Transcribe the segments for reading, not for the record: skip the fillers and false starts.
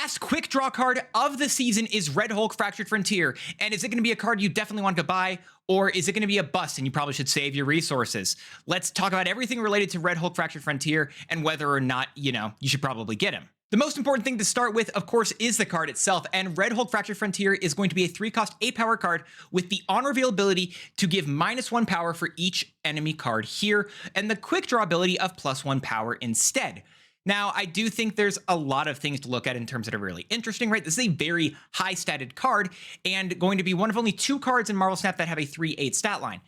last quick draw card of the season is Red Hulk Fractured Frontier. And is it going to be a card you definitely want to buy, or is it going to be a bust and you probably should save your resources? Let's talk about everything related to Red Hulk Fractured Frontier and whether or not, you should probably get him. The most important thing to start with, of course, is the card itself, and Red Hulk Fractured Frontier is going to be a 3-cost 8-power card with the on-reveal ability to give -1 power for each enemy card here, and the quick draw ability of +1 power instead. Now, I do think there's a lot of things to look at in terms that are really interesting, right? This is a very high-statted card, and going to be one of only 2 cards in Marvel Snap that have a 3/8 stat line.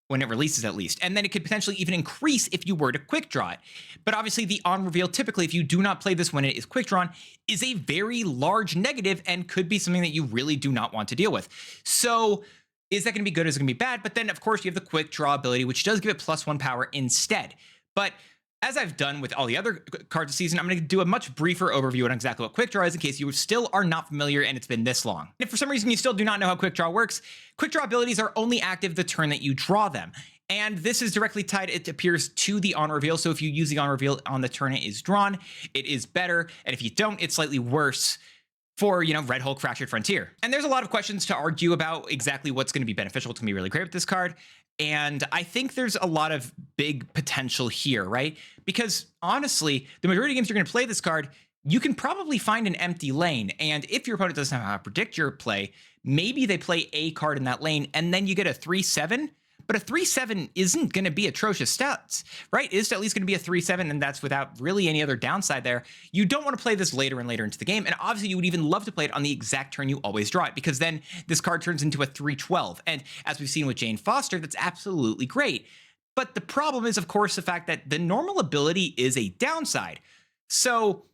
When it releases at least, and then it could potentially even increase if you were to quick draw it. But obviously the on reveal, typically if you do not play this when it is quick drawn, is a very large negative and could be something that you really do not want to deal with. So is that going to be good? Is it going to be bad? But then of course you have the quick draw ability, which does give it +1 power instead. But as I've done with all the other cards this season, I'm going to do a much briefer overview on exactly what Quick Draw is in case you still are not familiar and it's been this long. If for some reason you still do not know how Quick Draw works, Quick Draw abilities are only active the turn that you draw them. And this is directly tied, it appears, to the on reveal. So if you use the on reveal on the turn it is drawn, it is better. And if you don't, it's slightly worse for, Red Hulk Fractured Frontier. And there's a lot of questions to argue about exactly what's going to be beneficial to me really great with this card. And I think there's a lot of big potential here, right? Because honestly, the majority of games you're going to play this card, you can probably find an empty lane. And if your opponent doesn't know how to predict your play, maybe they play a card in that lane and then you get a 3/7. But a 3/7 isn't going to be atrocious stats, right? It's at least going to be a 3/7, and that's without really any other downside there. You don't want to play this later and later into the game, and obviously you would even love to play it on the exact turn you always draw it, because then this card turns into a 3/12. And as we've seen with Jane Foster, that's absolutely great. But the problem is, of course, the fact that the normal ability is a downside. So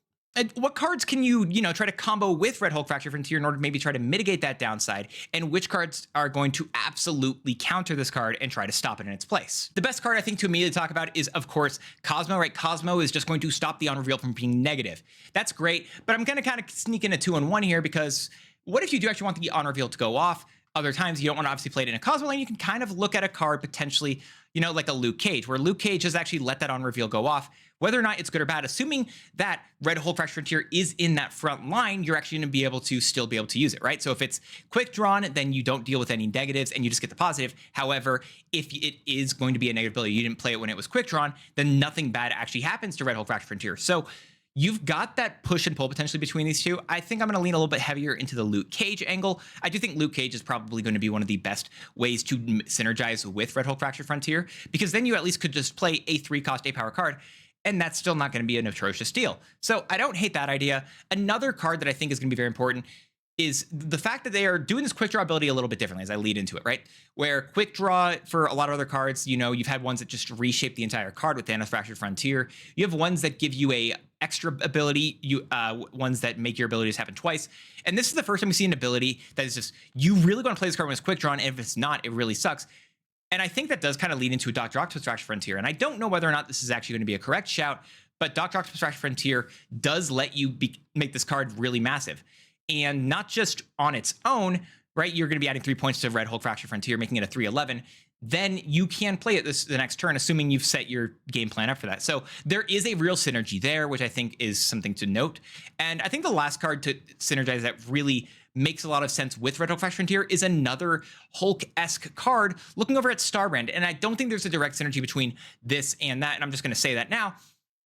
what cards can you, try to combo with Red Hulk Fractured Frontier in order to maybe try to mitigate that downside? And which cards are going to absolutely counter this card and try to stop it in its place? The best card I think to immediately talk about is, of course, Cosmo, right? Cosmo is just going to stop the on reveal from being negative. That's great, but I'm going to kind of sneak in a 2-in-1 here, because what if you do actually want the on reveal to go off? Other times you don't want to obviously play it in a Cosmo lane. You can kind of look at a card potentially, like a Luke Cage, where Luke Cage has actually let that on reveal go off. Whether or not it's good or bad, assuming that Red Hulk Fractured Frontier is in that front line, you're actually going to be able to still be able to use it, right? So if it's quick drawn, then you don't deal with any negatives and you just get the positive. However, if it is going to be a negative ability, you didn't play it when it was quick drawn, then nothing bad actually happens to Red Hulk Fractured Frontier. So you've got that push and pull potentially between these two. I think I'm going to lean a little bit heavier into the Luke Cage angle. I do think Luke Cage is probably going to be one of the best ways to synergize with Red Hulk Fractured Frontier, because then you at least could just play a 3-cost 8-power card, and that's still not going to be an atrocious deal. So I don't hate that idea. Another card that I think is going to be very important is the fact that they are doing this quick draw ability a little bit differently as I lead into it, right? Where quick draw for a lot of other cards, you've had ones that just reshape the entire card with Thanos Fractured Frontier. You have ones that give you a extra ability, ones that make your abilities happen twice. And this is the first time we see an ability that is just, you really want to play this card when it's quick drawn, and if it's not, it really sucks. And I think that does kind of lead into a Dr. Octopus Fractured Frontier. And I don't know whether or not this is actually going to be a correct shout, but Dr. Octopus Fractured Frontier does let you make this card really massive. And not just on its own, right? You're going to be adding 3 points to Red Hulk Fractured Frontier, making it a 3/11. Then you can play it the next turn, assuming you've set your game plan up for that. So there is a real synergy there, which I think is something to note. And I think the last card to synergize that really makes a lot of sense with Red Hulk Fractured Frontier is another Hulk-esque card looking over at Starbrand. And I don't think there's a direct synergy between this and that, and I'm just going to say that now.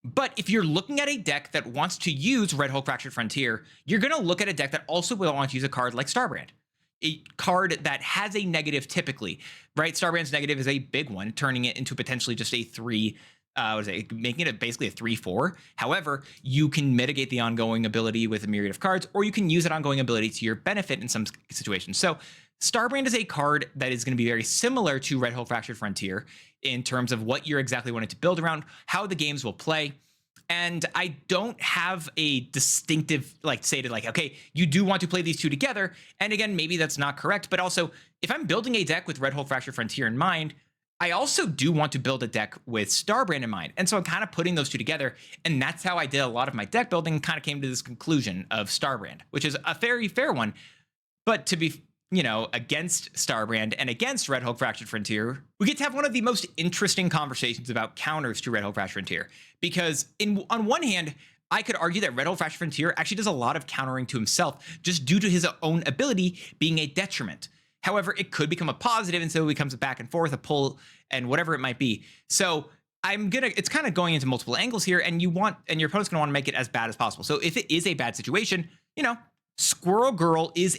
But if you're looking at a deck that wants to use Red Hulk Fractured Frontier, you're going to look at a deck that also will want to use a card like Starbrand. A card that has a negative typically, right? Starbrand's negative is a big one, turning it into potentially just a 3, making it basically a 3/4. However, you can mitigate the ongoing ability with a myriad of cards, or you can use that ongoing ability to your benefit in some situations. So Starbrand is a card that is going to be very similar to Red Hulk Fractured Frontier in terms of what you're exactly wanting to build around, how the games will play. And I don't have a distinctive, okay, you do want to play these two together. And again, maybe that's not correct. But also, if I'm building a deck with Red Hulk Fractured Frontier in mind, I also do want to build a deck with Starbrand in mind. And so I'm kind of putting those two together. And that's how I did a lot of my deck building, and kind of came to this conclusion of Starbrand, which is a very fair one. But to be against Starbrand and against Red Hulk Fractured Frontier, we get to have one of the most interesting conversations about counters to Red Hulk Fractured Frontier. Because on one hand, I could argue that Red Hulk Fractured Frontier actually does a lot of countering to himself just due to his own ability being a detriment. However, it could become a positive, and so it becomes a back and forth, a pull, and whatever it might be. So it's kind of going into multiple angles here, and your opponent's gonna want to make it as bad as possible. So if it is a bad situation, Squirrel Girl is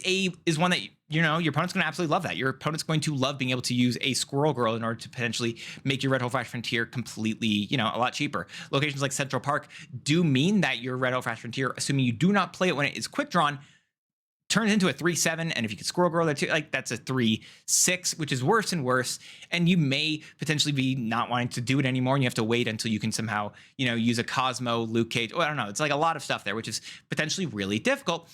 one that, your opponent's going to absolutely love that. Your opponent's going to love being able to use a Squirrel Girl in order to potentially make your Red Hulk Fractured Frontier completely, a lot cheaper. Locations like Central Park do mean that your Red Hulk Fractured Frontier, assuming you do not play it when it is quick drawn, turns into a 3/7, and if you could Squirrel Girl that too, that's a 3/6, which is worse and worse. And you may potentially be not wanting to do it anymore, and you have to wait until you can somehow, use a Cosmo, Luke Cage. I don't know. It's like a lot of stuff there, which is potentially really difficult.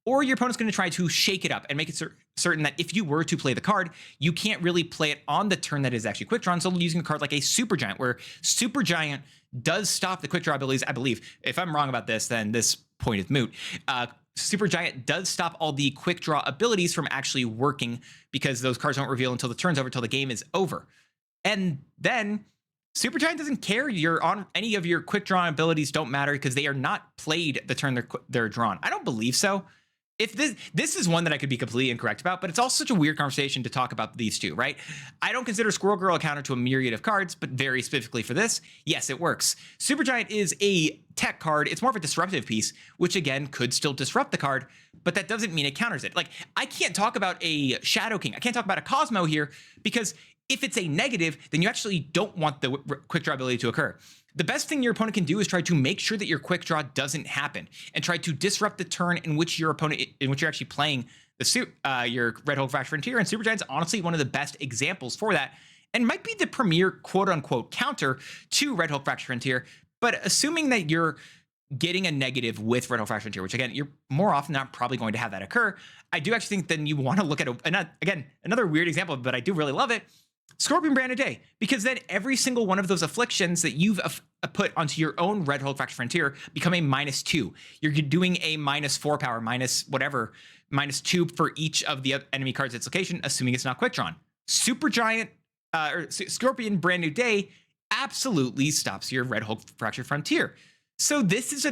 Or your opponent's going to try to shake it up and make it certain that if you were to play the card, you can't really play it on the turn that is actually quick drawn. So using a card like a Super Giant, where Super Giant does stop the quick draw abilities, I believe. If I'm wrong about this, then this point is moot. Super Giant does stop all the quick draw abilities from actually working because those cards don't reveal until the turn's over, until the game is over. And then Super Giant doesn't care. Any of your quick draw abilities don't matter because they are not played the turn they're drawn. I don't believe so. If this is one that I could be completely incorrect about, but it's also such a weird conversation to talk about these two, right? I don't consider Squirrel Girl a counter to a myriad of cards, but very specifically for this, yes, it works. Super Giant is a tech card. It's more of a disruptive piece, which again could still disrupt the card, but that doesn't mean it counters it. Like, I can't talk about a Shadow King. I can't talk about a Cosmo here because if it's a negative, then you actually don't want the quick draw ability to occur. The best thing your opponent can do is try to make sure that your quick draw doesn't happen and try to disrupt the turn in which you're actually playing your Red Hulk Fractured Frontier. And Super Giant's honestly one of the best examples for that, and might be the premier quote unquote counter to Red Hulk Fractured Frontier. But assuming that you're getting a negative with Red Hulk Fractured Frontier, which again, you're more often not probably going to have that occur, I do actually think then you want to look at another weird example, but I do really love it. Scorpion Brand a Day, because then every single one of those afflictions that you've put onto your own Red Hulk Fractured Frontier become a -2. You're doing a -4 power, -2 for each of the enemy cards at its location, assuming it's not quick drawn. Super Giant or Scorpion Brand New Day absolutely stops your Red Hulk Fractured Frontier. So this is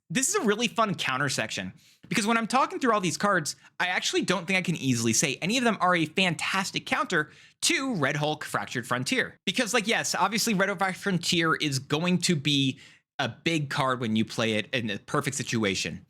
this is a really fun counter section, because when I'm talking through all these cards, I actually don't think I can easily say any of them are a fantastic counter to Red Hulk Fractured Frontier. Because, yes, obviously Red Hulk Fractured Frontier is going to be a big card when you play it in a perfect situation.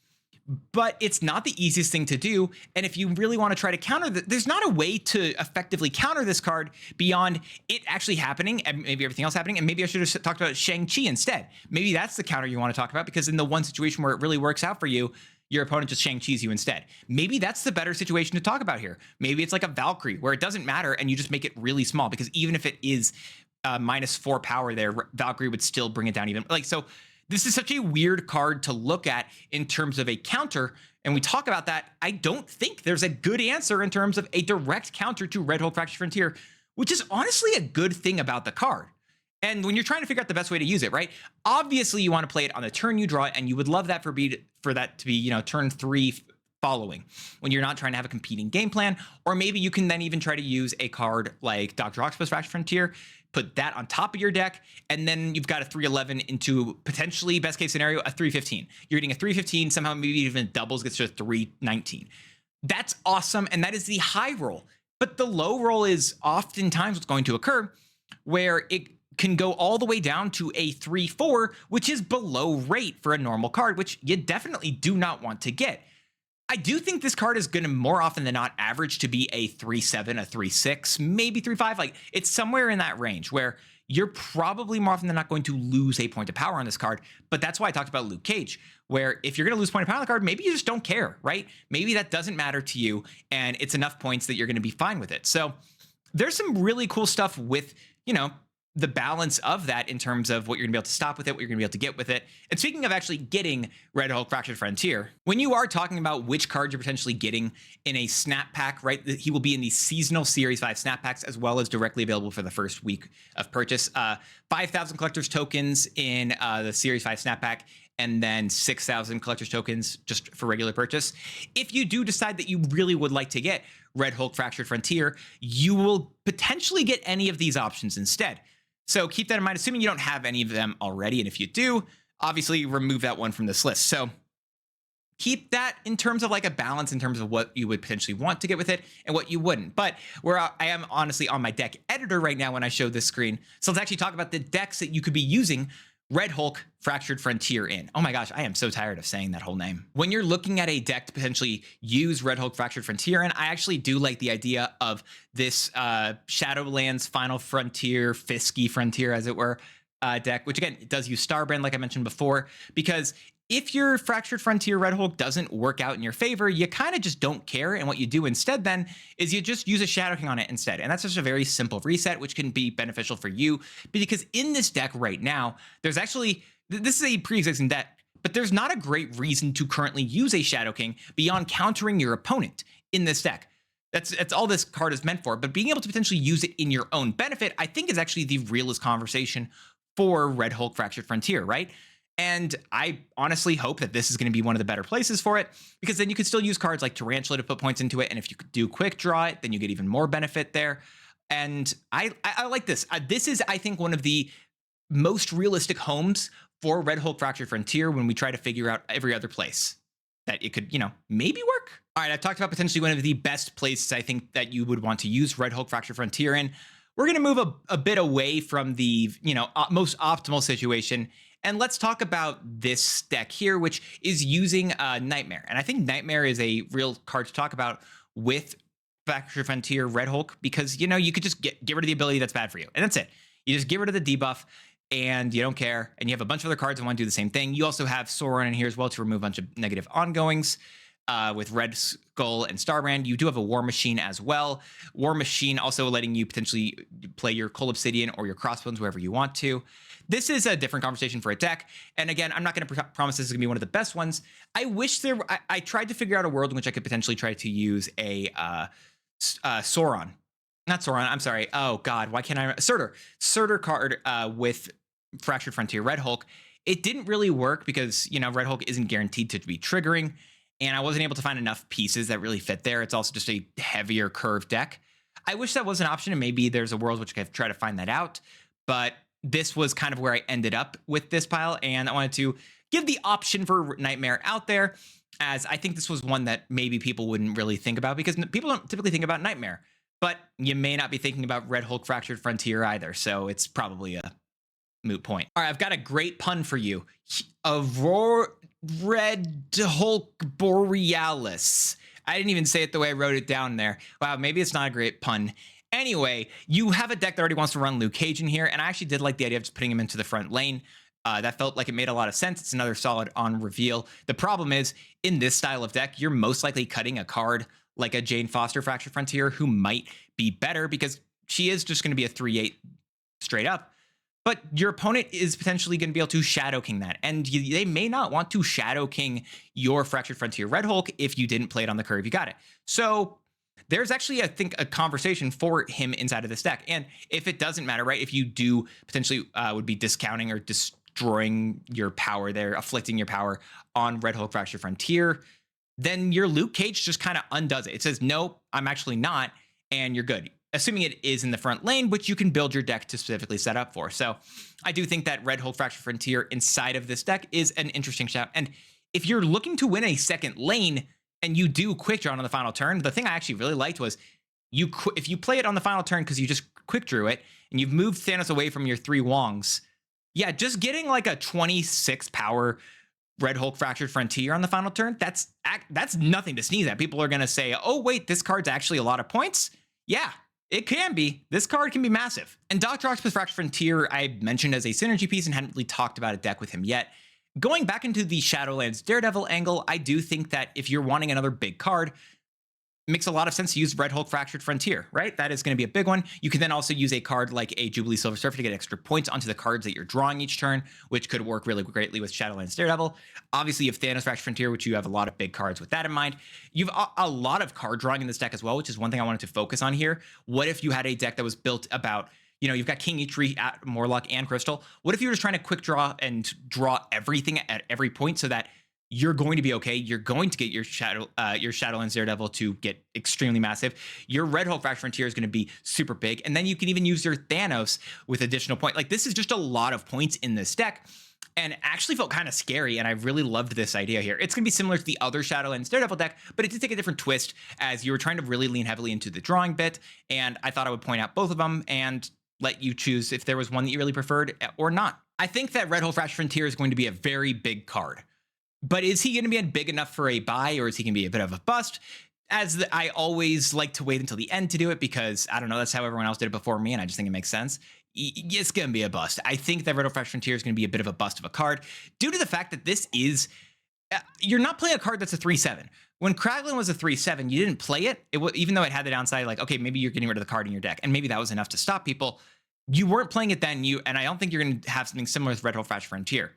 But it's not the easiest thing to do, and if you really want to try to counter there's not a way to effectively counter this card beyond it actually happening, and maybe everything else happening, and maybe I should have talked about Shang-Chi instead. Maybe that's the counter you want to talk about, because in the one situation where it really works out for you, your opponent just Shang-Chi's you instead. Maybe that's the better situation to talk about here. Maybe it's like a Valkyrie, where it doesn't matter, and you just make it really small, because even if it is -4 power there, Valkyrie would still bring it down even. So this is such a weird card to look at in terms of a counter, and we talk about that. I don't think there's a good answer in terms of a direct counter to Red Hulk Fractured Frontier, which is honestly a good thing about the card. And when you're trying to figure out the best way to use it, right? Obviously, you want to play it on the turn you draw it, and you would love that for that to be, turn 3 following, when you're not trying to have a competing game plan. Or maybe you can then even try to use a card like Dr. Octopus Fractured Frontier, put that on top of your deck, and then you've got a 3/11 into potentially, best case scenario, a 3/15. You're getting a 3/15, somehow maybe even doubles, gets to a 3/19. That's awesome, and that is the high roll. But the low roll is oftentimes what's going to occur, where it can go all the way down to a 3/4, which is below rate for a normal card, which you definitely do not want to get. I do think this card is going to more often than not average to be a 3/7, a 3/6, maybe 3/5. It's somewhere in that range where you're probably more often than not going to lose a point of power on this card. But that's why I talked about Luke Cage, where if you're going to lose point of power on the card, maybe you just don't care, right? Maybe that doesn't matter to you, and it's enough points that you're going to be fine with it. So there's some really cool stuff with, the balance of that in terms of what you're gonna be able to stop with it, what you're gonna be able to get with it. And speaking of actually getting Red Hulk Fractured Frontier, when you are talking about which cards you're potentially getting in a snap pack, right? He will be in the seasonal Series 5 snap packs, as well as directly available for the first week of purchase. 5,000 collector's tokens in the Series 5 snap pack, and then 6,000 collector's tokens just for regular purchase. If you do decide that you really would like to get Red Hulk Fractured Frontier, you will potentially get any of these options instead. So keep that in mind, assuming you don't have any of them already. And if you do, obviously remove that one from this list. So keep that in terms of like a balance in terms of what you would potentially want to get with it and what you wouldn't. But where I am honestly on my deck editor right now when I show this screen. So let's actually talk about the decks that you could be using Red Hulk Fractured Frontier in. Oh my gosh, I am so tired of saying that whole name. When you're looking at a deck to potentially use Red Hulk Fractured Frontier in, I actually do like the idea of this Shadowlands Final Frontier, Fisky Frontier as it were, deck, which again, it does use Starbrand like I mentioned before, because if your Fractured Frontier Red Hulk doesn't work out in your favor, you kind of just don't care. And what you do instead then is you just use a Shadow King on it instead. And that's just a very simple reset, which can be beneficial for you. Because in this deck right now, there's actually, this is a pre-existing deck, but there's not a great reason to currently use a Shadow King beyond countering your opponent in this deck. That's all this card is meant for. But being able to potentially use it in your own benefit, I think is actually the realest conversation for Red Hulk Fractured Frontier, right? And I honestly hope that this is going to be one of the better places for it, because then you could still use cards like Tarantula to put points into it. And if you could do quick draw it, then you get even more benefit there. And I like this. This is, I think, one of the most realistic homes for Red Hulk Fractured Frontier when we try to figure out every other place that it could, maybe work. All right, I've talked about potentially one of the best places I think that you would want to use Red Hulk Fractured Frontier in. We're going to move a bit away from the, most optimal situation. And let's talk about this deck here, which is using Nightmare. And I think Nightmare is a real card to talk about with Fractured Frontier Red Hulk, because, you could just get rid of the ability that's bad for you. And that's it. You just get rid of the debuff and you don't care. And you have a bunch of other cards that want to do the same thing. You also have Sauron in here as well to remove a bunch of negative ongoings. With Red Skull and Starbrand. You do have a War Machine as well. War Machine also letting you potentially play your Cold Obsidian or your Crossbones wherever you want to. This is a different conversation for a deck. And again, I'm not going to promise this is going to be one of the best ones. I wish I tried to figure out a world in which I could potentially try to use a Sauron. Not Sauron, I'm sorry. Oh God, why can't I? Surtur card with Fractured Frontier Red Hulk. It didn't really work because, Red Hulk isn't guaranteed to be triggering. And I wasn't able to find enough pieces that really fit there. It's also just a heavier curved deck. I wish that was an option, and maybe there's a world which I could try to find that out. But this was kind of where I ended up with this pile, and I wanted to give the option for Nightmare out there, as I think this was one that maybe people wouldn't really think about, because people don't typically think about Nightmare. But you may not be thinking about Red Hulk Fractured Frontier either, so it's probably a moot point. All right, I've got a great pun for you. Red Hulk Borealis. I didn't even say it the way I wrote it down there. Wow, maybe it's not a great pun. Anyway, you have a deck that already wants to run Luke Cage in here, and I actually did like the idea of just putting him into the front lane. That felt like it made a lot of sense. It's another solid on reveal. The problem is, in this style of deck, you're most likely cutting a card like a Jane Foster Fractured Frontier, who might be better because she is just going to be a 3/8 straight up. But your opponent is potentially going to be able to Shadow King that. And they may not want to Shadow King your Fractured Frontier Red Hulk if you didn't play it on the curve you got it. So there's actually, I think, a conversation for him inside of this deck. And if it doesn't matter, right, if you do potentially would be discounting or destroying your power there, afflicting your power on Red Hulk Fractured Frontier, then your Luke Cage just kind of undoes it. It says, no, I'm actually not, and you're good. Assuming it is in the front lane, which you can build your deck to specifically set up for. So I do think that Red Hulk Fractured Frontier inside of this deck is an interesting shout. And if you're looking to win a second lane and you do quick draw on the final turn, the thing I actually really liked was if you play it on the final turn because you just quick drew it and you've moved Thanos away from your 3 Wongs, yeah, just getting like a 26 power Red Hulk Fractured Frontier on the final turn, that's nothing to sneeze at. People are going to say, oh, wait, this card's actually a lot of points. Yeah. It can be. This card can be massive. And Dr. Octopus Fractured Frontier, I mentioned as a synergy piece and hadn't really talked about a deck with him yet. Going back into the Shadowlands Daredevil angle, I do think that if you're wanting another big card, it makes a lot of sense to use Red Hulk Fractured Frontier, right? That is going to be a big one. You can then also use a card like a Jubilee Silver Surfer to get extra points onto the cards that you're drawing each turn, which could work really greatly with Shadowlands Daredevil. Obviously, you have Thanos Fractured Frontier, which you have a lot of big cards with that in mind. You've a lot of card drawing in this deck as well, which is one thing I wanted to focus on here. What if you had a deck that was built about, you've got King Eitri, Morlock, and Crystal. What if you were just trying to quick draw and draw everything at every point so that you're going to be okay. You're going to get your Shadowlands Daredevil to get extremely massive. Your Red Hulk Fractured Frontier is going to be super big. And then you can even use your Thanos with additional point. Like, this is just a lot of points in this deck. and actually felt kind of scary. And I really loved this idea here. It's going to be similar to the other Shadowlands Daredevil deck, but it did take a different twist as you were trying to really lean heavily into the drawing bit. And I thought I would point out both of them and let you choose if there was one that you really preferred or not. I think that Red Hole Fractured Frontier is going to be a very big card. But is he going to be big enough for a buy, or is he going to be a bit of a bust? I always like to wait until the end to do it because, I don't know, that's how everyone else did it before me, and I just think it makes sense. It's going to be a bust. I think that Red Hole Fractured Frontier is going to be a bit of a bust of a card due to the fact that this is, you're not playing a card that's a 3/7. When Kraglin was a 3/7, you didn't play it. Even though it had the downside, like, okay, maybe you're getting rid of the card in your deck, and maybe that was enough to stop people. You weren't playing it then, and I don't think you're going to have something similar with Red Hole Fractured Frontier.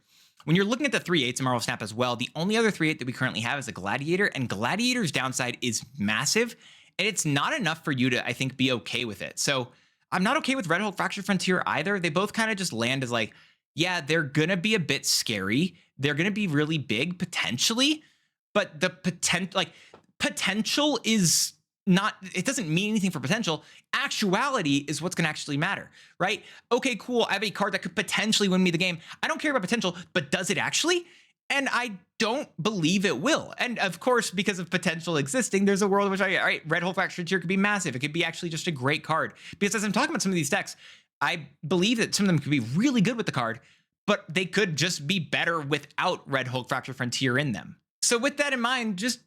When you're looking at the 3/8s in Marvel Snap as well, the only other 3/8 that we currently have is a Gladiator, and Gladiator's downside is massive, and it's not enough for you to, I think, be okay with it. So I'm not okay with Red Hole Fractured Frontier either. They both kind of just land as like, yeah, they're going to be a bit scary. They're going to be really big, potentially, but the potential is not, it doesn't mean anything for potential. Actuality is what's going to actually matter, right? Okay, cool. I have a card that could potentially win me the game. I don't care about potential, but does it actually? And I don't believe it will. And of course, because of potential existing, there's a world in which all right, Red Hole Fractured Frontier could be massive. It could be actually just a great card. Because as I'm talking about some of these decks, I believe that some of them could be really good with the card, but they could just be better without Red Hole Fractured Frontier in them. So with that in mind, just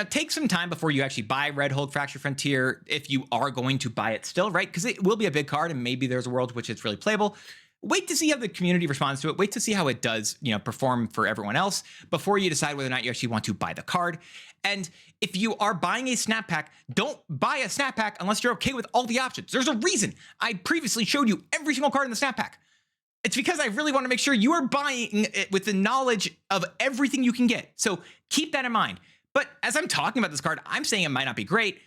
take some time before you actually buy Red Hole Fractured Frontier if you are going to buy it still, right? Because it will be a big card and maybe there's a world in which it's really playable. Wait to see how the community responds to it. Wait to see how it does, perform for everyone else before you decide whether or not you actually want to buy the card. And if you are buying a snap pack, don't buy a snap pack unless you're okay with all the options. There's a reason I previously showed you every single card in the snap pack. It's because I really want to make sure you are buying it with the knowledge of everything you can get. So keep that in mind. But as I'm talking about this card, I'm saying it might not be great.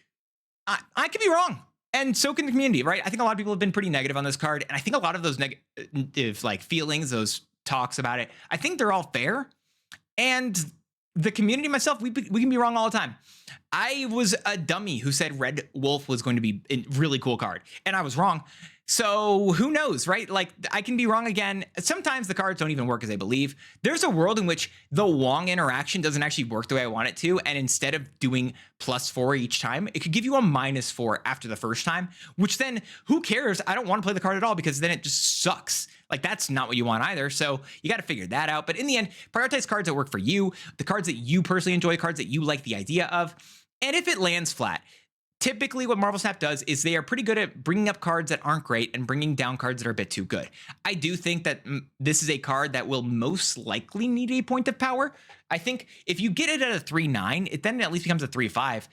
I could be wrong. And so can the community, right? I think a lot of people have been pretty negative on this card. And I think a lot of those negative feelings, those talks about it, I think they're all fair. And the community, myself, we can be wrong all the time. I was a dummy who said Red Wolf was going to be a really cool card. And I was wrong. So who knows, right? Like, I can be wrong again. Sometimes the cards don't even work as I believe. There's a world in which the Wong interaction doesn't actually work the way I want it to. And instead of doing +4 each time, it could give you a -4 after the first time, which then who cares? I don't want to play the card at all because then it just sucks. Like, that's not what you want either. So you got to figure that out. But in the end, prioritize cards that work for you, the cards that you personally enjoy, cards that you like the idea of. And if it lands flat, typically what Marvel Snap does is they are pretty good at bringing up cards that aren't great and bringing down cards that are a bit too good. I do think that this is a card that will most likely need a point of power. I think if you get it at a 3/9, it then at least becomes a 3/5.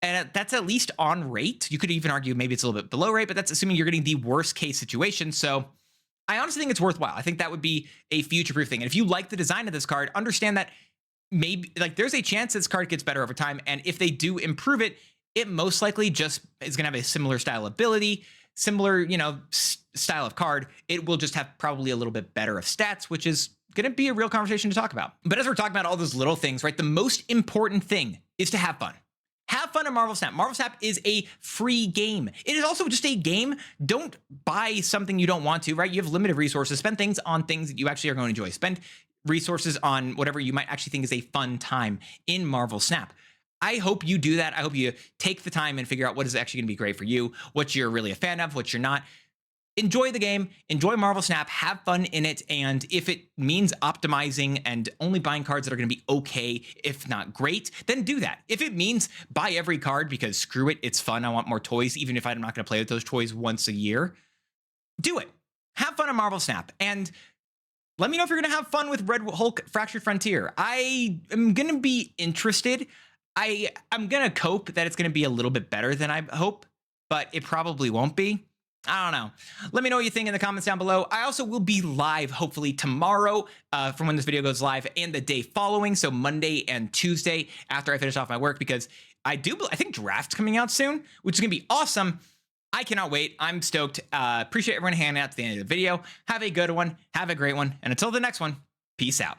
And that's at least on rate. You could even argue maybe it's a little bit below rate, but that's assuming you're getting the worst case situation. So I honestly think it's worthwhile. I think that would be a future-proof thing. And if you like the design of this card, understand that maybe there's a chance this card gets better over time. And if they do improve it, it most likely just is going to have a similar style ability, similar, style of card. It will just have probably a little bit better of stats, which is going to be a real conversation to talk about. But as we're talking about all those little things, right, the most important thing is to have fun. Have fun in Marvel Snap. Marvel Snap is a free game. It is also just a game. Don't buy something you don't want to, right? You have limited resources. Spend things on things that you actually are going to enjoy. Spend resources on whatever you might actually think is a fun time in Marvel Snap. I hope you do that. I hope you take the time and figure out what is actually going to be great for you, what you're really a fan of, what you're not. Enjoy the game, enjoy Marvel Snap, have fun in it, and if it means optimizing and only buying cards that are going to be okay, if not great, then do that. If it means buy every card because screw it, it's fun, I want more toys, even if I'm not going to play with those toys once a year, do it. Have fun in Marvel Snap, and let me know if you're going to have fun with Red Hulk Fractured Frontier. I am going to be interested. I'm going to cope that it's going to be a little bit better than I hope, but it probably won't be. I don't know. Let me know what you think in the comments down below. I also will be live, hopefully tomorrow from when this video goes live and the day following. So Monday and Tuesday after I finish off my work, because I think draft's coming out soon, which is going to be awesome. I cannot wait. I'm stoked. Appreciate everyone hanging out to the end of the video. Have a good one. Have a great one. And until the next one, peace out.